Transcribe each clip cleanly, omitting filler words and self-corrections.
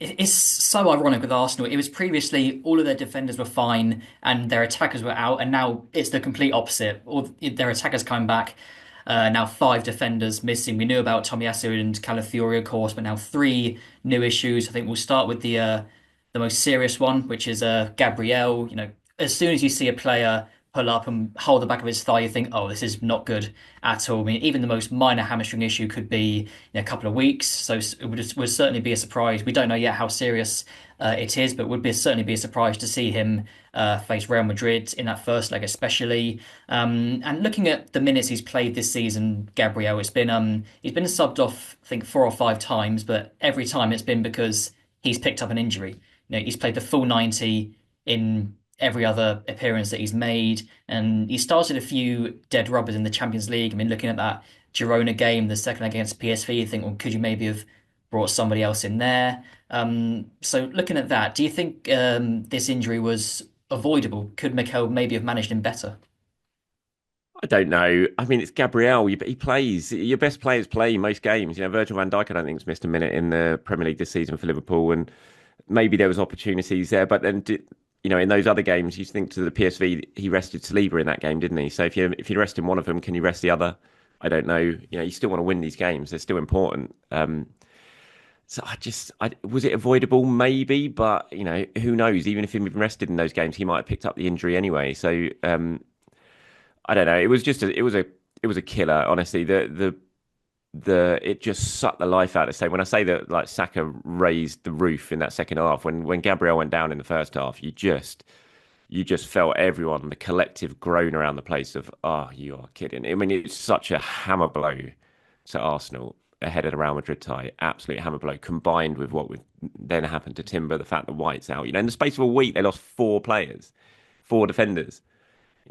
It's so ironic with Arsenal. It was previously all of their defenders were fine and their attackers were out, and now it's the complete opposite. All their attackers coming back. Now five defenders missing. We knew about Tomiyasu and Calafiori, of course, but now three new issues. I think we'll start with the most serious one, which is Gabriel. As soon as you see a player pull up and hold the back of his thigh, you think, oh, this is not good at all. I mean, even the most minor hamstring issue could be in a couple of weeks. So would certainly be a surprise. We don't know yet how serious it is, but certainly be a surprise to see him face Real Madrid in that first leg, especially. And looking at the minutes he's played this season, Gabriel, he's been subbed off, I think, 4 or 5 times, but every time it's been because he's picked up an injury. He's played the full 90 in every other appearance that he's made, and he started a few dead rubbers in the Champions League. I mean, looking at that Girona game, the second against PSV, you think, well, could you maybe have brought somebody else in there? So looking at that, do you think this injury was avoidable? Could Mikel maybe have managed him better? I don't know. I mean, it's Gabriel. He plays. Your best players play most games. Virgil van Dijk, I don't think, has missed a minute in the Premier League this season for Liverpool, and maybe there was opportunities there. But then, in those other games, you think to the PSV, he rested Saliba in that game, didn't he? So if you rest in one of them, can you rest the other? I don't know. You still want to win these games. They're still important. So was it avoidable? Maybe, but who knows? Even if he'd been rested in those games, he might have picked up the injury anyway. So I don't know. It was just it was a killer. Honestly, the it just sucked the life out of say. When I say that, like Saka raised the roof in that second half, when Gabriel went down in the first half, you just felt everyone, the collective groan around the place of, oh, you are kidding. I mean, it's such a hammer blow to Arsenal ahead of the Real Madrid tie. Absolute hammer blow, combined with what would then happen to Timber, the fact that White's out. In the space of a week, they lost four players, four defenders.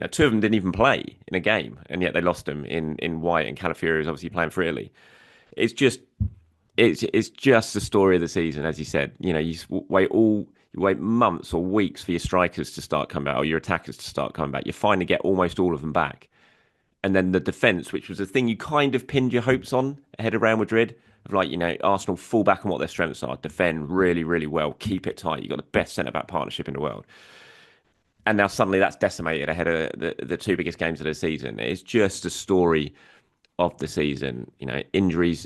Two of them didn't even play in a game, and yet they lost them in White, and Calafiori is obviously playing freely. It's just it's just the story of the season, as you said. You wait months or weeks for your strikers to start coming back or your attackers to start coming back. You finally get almost all of them back, and then the defense, which was the thing you kind of pinned your hopes on ahead of Real Madrid, of like Arsenal fall back on what their strengths are, defend really really well, keep it tight. You've got the best centre back partnership in the world, and now suddenly that's decimated ahead of the two biggest games of the season. It's just a story of the season. Injuries.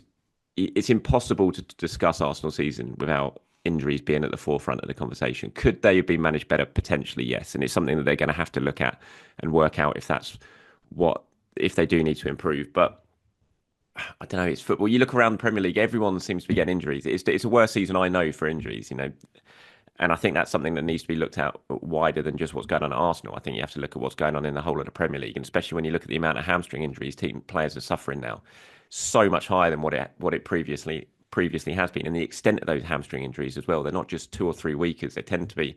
It's impossible to discuss Arsenal season without injuries being at the forefront of the conversation. Could they have been managed better? Potentially, yes. And it's something that they're going to have to look at and work out if they do need to improve. But I don't know. It's football. You look around the Premier League, everyone seems to be getting injuries. It's a worse season I know for injuries. And I think that's something that needs to be looked at wider than just what's going on at Arsenal. I think you have to look at what's going on in the whole of the Premier League, and especially when you look at the amount of hamstring injuries team players are suffering now, so much higher than what it previously has been, and the extent of those hamstring injuries as well. They're not just 2 or 3 weekers; they tend to be,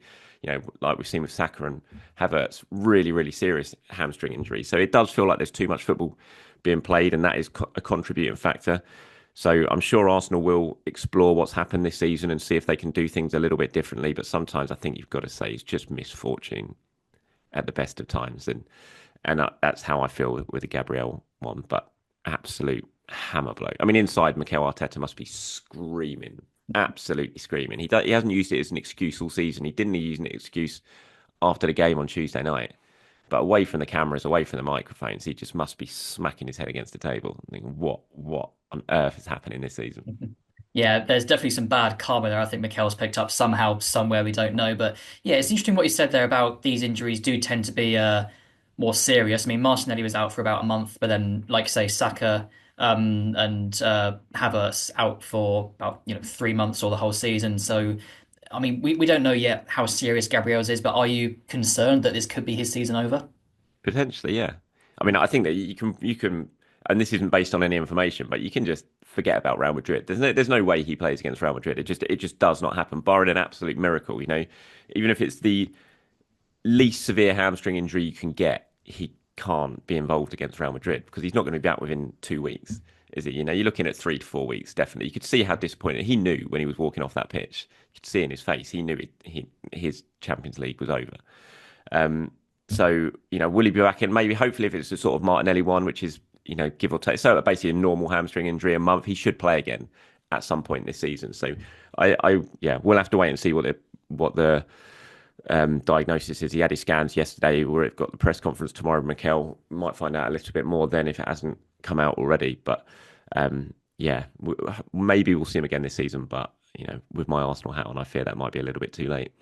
like we've seen with Saka and Havertz, really, really serious hamstring injuries. So it does feel like there's too much football being played, and that is a contributing factor. So I'm sure Arsenal will explore what's happened this season and see if they can do things a little bit differently. But sometimes I think you've got to say it's just misfortune at the best of times, and that's how I feel with the Gabriel one. But absolute hammer blow. I mean, inside Mikel Arteta must be screaming, absolutely screaming. He hasn't used it as an excuse all season. He didn't use an excuse after the game on Tuesday night. But away from the cameras, away from the microphones, he just must be smacking his head against the table. Thinking, what on earth is happening this season? Yeah, there's definitely some bad karma there. I think Mikel's picked up somehow, somewhere we don't know. But yeah, it's interesting what you said there about these injuries do tend to be more serious. I mean, Martinelli was out for about a month, but then, like I say, Saka and Havertz out for about 3 months or the whole season. So, I mean, we don't know yet how serious Gabriel's is, but are you concerned that this could be his season over? Potentially, yeah. I mean, I think that you can, and this isn't based on any information, but you can just forget about Real Madrid. There's no way he plays against Real Madrid. It just does not happen, barring an absolute miracle. Even if it's the least severe hamstring injury you can get, he can't be involved against Real Madrid because he's not going to be back within 2 weeks, is he? You're looking at 3 to 4 weeks, definitely. You could see how disappointed he knew when he was walking off that pitch. You could see in his face, he knew his Champions League was over. So, will he be back in? Maybe, hopefully, if it's a sort of Martinelli one, which is, give or take, so basically a normal hamstring injury a month, he should play again. at some point this season. So yeah, we'll have to wait and see what the diagnosis is. He had his scans yesterday. We've got the press conference tomorrow. Mikel might find out a little bit more then if it hasn't come out already. But yeah, maybe we'll see him again this season. But with my Arsenal hat on, I fear that might be a little bit too late.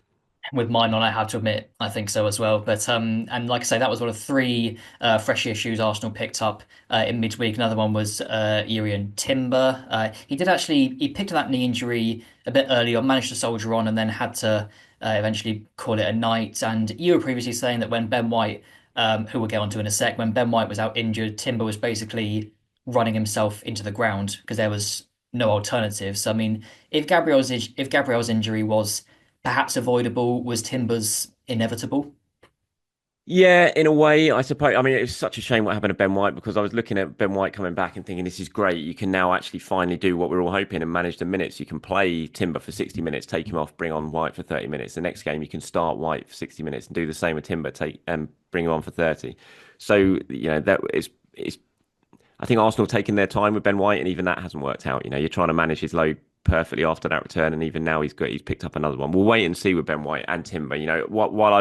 With mine on, I have to admit, I think so as well. But and like I say, that was one of three fresh issues Arsenal picked up in midweek. Another one was Urian Timber. He picked up that knee injury a bit early on, managed to soldier on, and then had to eventually call it a night. And you were previously saying that when Ben White, who we'll get onto in a sec, when Ben White was out injured, Timber was basically running himself into the ground because there was no alternative. So I mean, if Gabriel's injury was perhaps avoidable, was Timbers inevitable? Yeah, in a way, I suppose. I mean, it was such a shame what happened to Ben White because I was looking at Ben White coming back and thinking, this is great. You can now actually finally do what we're all hoping and manage the minutes. You can play Timber for 60 minutes, take him off, bring on White for 30 minutes. The next game, you can start White for 60 minutes and do the same with Timber, take and bring him on for 30. So, that is I think Arsenal have taken their time with Ben White, and even that hasn't worked out. You're trying to manage his load perfectly after that return, and even now he's picked up another one. We'll wait and see with Ben White and Timber. While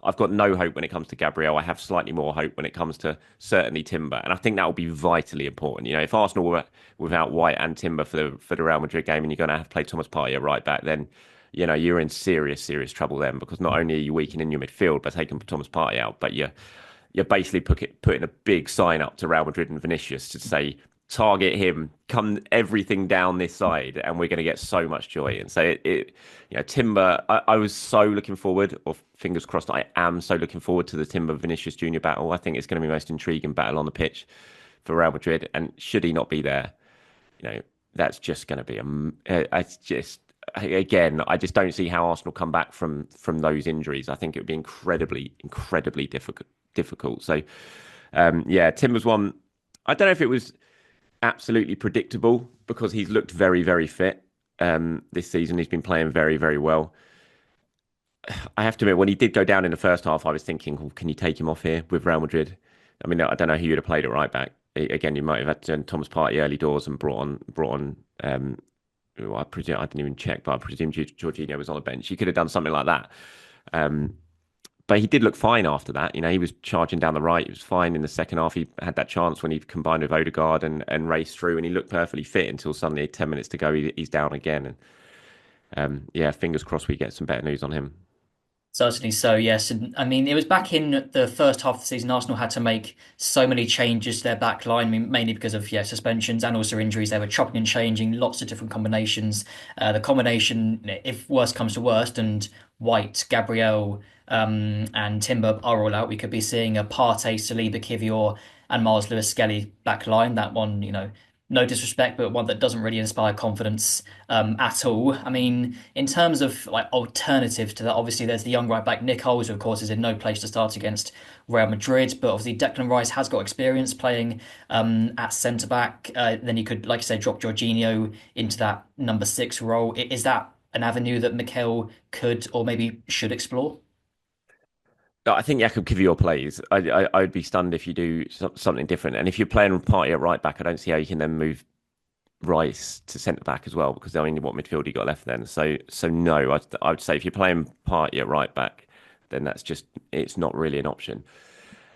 I've got no hope when it comes to Gabriel, I have slightly more hope when it comes to certainly Timber, and I think that will be vitally important. If Arsenal were without White and Timber for the Real Madrid game, and you're going to have to play Thomas Partey at right back, then you're in serious trouble then because not only are you weakening your midfield by taking Thomas Partey out, but you're basically putting a big sign up to Real Madrid and Vinicius to say, target him, come everything down this side, and we're going to get so much joy. And so Timber, I was so looking forward, or fingers crossed, I am so looking forward to the Timber Vinicius Junior battle. I think it's going to be the most intriguing battle on the pitch for Real Madrid. And should he not be there, that's just going to be it's just. Again, I just don't see how Arsenal come back from those injuries. I think it would be incredibly difficult. So, yeah, Timber's one. I don't know if it was absolutely predictable because he's looked very fit this season. He's been playing very well. I have to admit, when he did go down in the first half, I was thinking, oh, can you take him off here with Real Madrid? I mean, I don't know who you'd have played at right back. Again, you might have had Thomas Partey early doors and brought on. I presume I didn't even check, but I presume Jorginho was on the bench. You could have done something like that. But he did look fine after that. He was charging down the right. He was fine in the second half. He had that chance when he combined with Odegaard and raced through, and he looked perfectly fit until suddenly 10 minutes to go, he's down again. And yeah, fingers crossed we get some better news on him. Certainly so, yes. And I mean, it was back in the first half of the season, Arsenal had to make so many changes to their back line, I mean, mainly because of, suspensions and also injuries. They were chopping and changing lots of different combinations. The combination, if worst comes to worst, and White, Gabriel, and Timber are all out, we could be seeing a Partey, Saliba, Kivior, and Miles Lewis-Skelly back line. That one, no disrespect, but one that doesn't really inspire confidence at all. I mean, in terms of like alternatives to that, obviously there's the young right back Nick Holz, who of course is in no place to start against Real Madrid, but obviously Declan Rice has got experience playing at centre back. Then you could, like you say, drop Jorginho into that number six role. Is that an avenue that Mikel could or maybe should explore? I think Jakub Kivior plays. I'd be stunned if you do something different. And if you're playing Partey at right back, I don't see how you can then move Rice to centre back as well, because I mean, what midfield you got left then? So no, I would say if you're playing Partey at right back, then it's not really an option.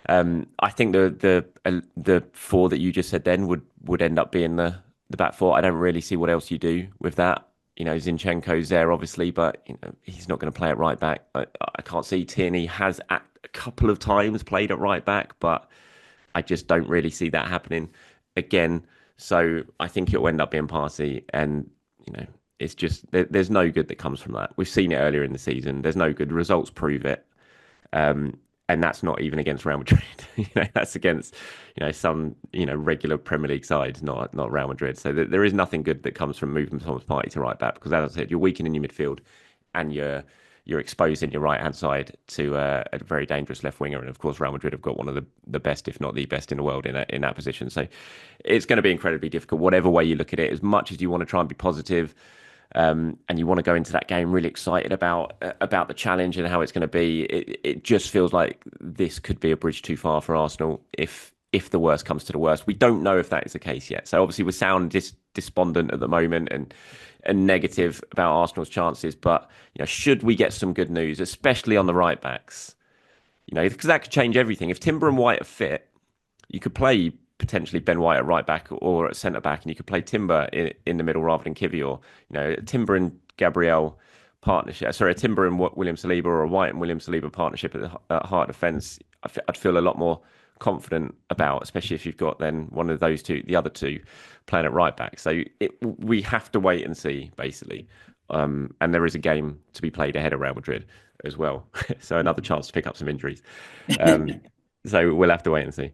I think the four that you just said then would end up being the back four. I don't really see what else you do with that. Zinchenko's there obviously, but he's not going to play at right back. I can't see Tierney has at a couple of times played at right back, but I just don't really see that happening again. So I think it'll end up being Partey, and it's just there's no good that comes from that. We've seen it earlier in the season. There's no good. Results prove it. And that's not even against Real Madrid. That's against some regular Premier League sides, not Real Madrid. So there is nothing good that comes from moving Thomas Partey to right back because, as I said, you're weakening your midfield and you're exposing your right hand side to a very dangerous left winger. And of course, Real Madrid have got one of the best, if not the best, in the world in that position. So it's going to be incredibly difficult, whatever way you look at it. As much as you want to try and be positive. And you want to go into that game really excited about the challenge and how it's going to be. It just feels like this could be a bridge too far for Arsenal if the worst comes to the worst. We don't know if that is the case yet. So obviously we're sound despondent at the moment and negative about Arsenal's chances. But should we get some good news, especially on the right backs, because that could change everything. If Timber and White are fit, you could play potentially Ben White at right back or at centre back, and you could play Timber in the middle rather than Kivior. Timber and Gabriel partnership. Sorry, a Timber and William Saliba or a White and William Saliba partnership at heart defence. I'd feel a lot more confident about, especially if you've got then one of those two, the other two, playing at right back. So we have to wait and see, basically. And there is a game to be played ahead of Real Madrid as well, so another chance to pick up some injuries. Um, so we'll have to wait and see.